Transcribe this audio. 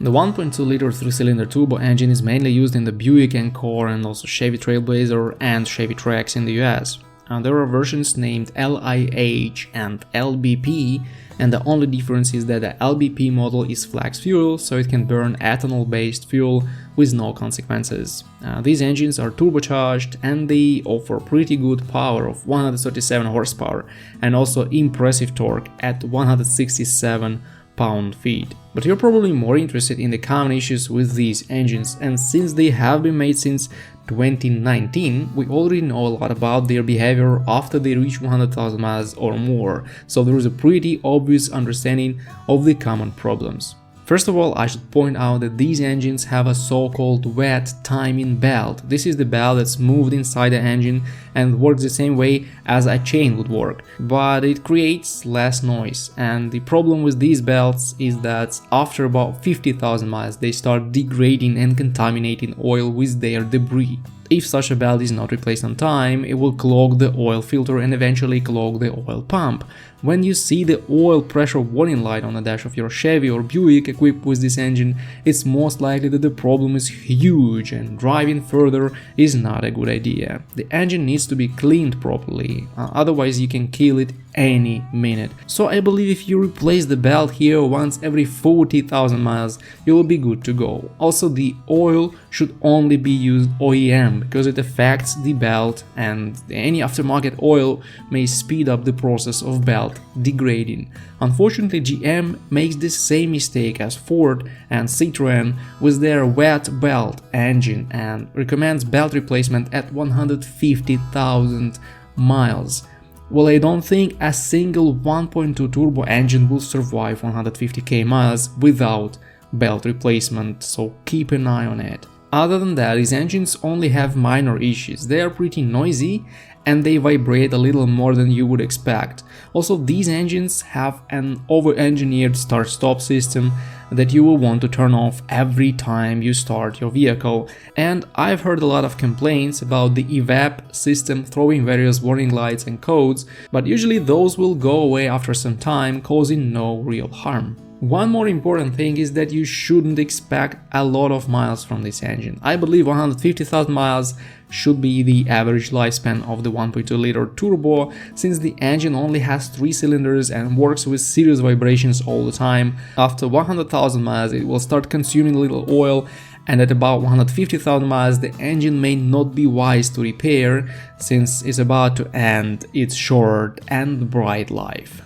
The 1.2-liter 3-cylinder turbo engine is mainly used in the Buick Encore and also Chevy Trailblazer and Chevy Trax in the US. There are versions named LIH and LBP, and the only difference is that the LBP model is flex fuel, so it can burn ethanol-based fuel with no consequences. These engines are turbocharged and they offer pretty good power of 137 horsepower and also impressive torque at 167 pound-feet. But you're probably more interested in the common issues with these engines, and since they have been made since 2019, we already know a lot about their behavior after they reach 100,000 miles or more, so there is a pretty obvious understanding of the common problems. First of all, I should point out that these engines have a so-called wet timing belt. This is the belt that's moved inside the engine and works the same way as a chain would work, but it creates less noise. And the problem with these belts is that after about 50,000 miles they start degrading and contaminating oil with their debris. If such a belt is not replaced on time, it will clog the oil filter and eventually clog the oil pump. When you see the oil pressure warning light on the dash of your Chevy or Buick equipped with this engine, it's most likely that the problem is huge and driving further is not a good idea. The engine needs to be cleaned properly, otherwise you can kill it any minute. So I believe if you replace the belt here once every 40,000 miles, you will be good to go. Also, the oil should only be used OEM because it affects the belt, and any aftermarket oil may speed up the process of belt degrading. Unfortunately, GM makes the same mistake as Ford and Citroën with their wet belt engine and recommends belt replacement at 150,000 miles. Well, I don't think a single 1.2 turbo engine will survive 150k miles without belt replacement, so keep an eye on it. Other than that, these engines only have minor issues. They are pretty noisy and they vibrate a little more than you would expect. Also, these engines have an over-engineered start-stop system that you will want to turn off every time you start your vehicle, and I've heard a lot of complaints about the evap system throwing various warning lights and codes, but usually those will go away after some time, causing no real harm. One more important thing is that you shouldn't expect a lot of miles from this engine. I believe 150,000 miles should be the average lifespan of the 1.2-liter turbo, since the engine only has 3 cylinders and works with serious vibrations all the time. After 100,000 miles it will start consuming a little oil, and at about 150,000 miles the engine may not be wise to repair since it's about to end its short and bright life.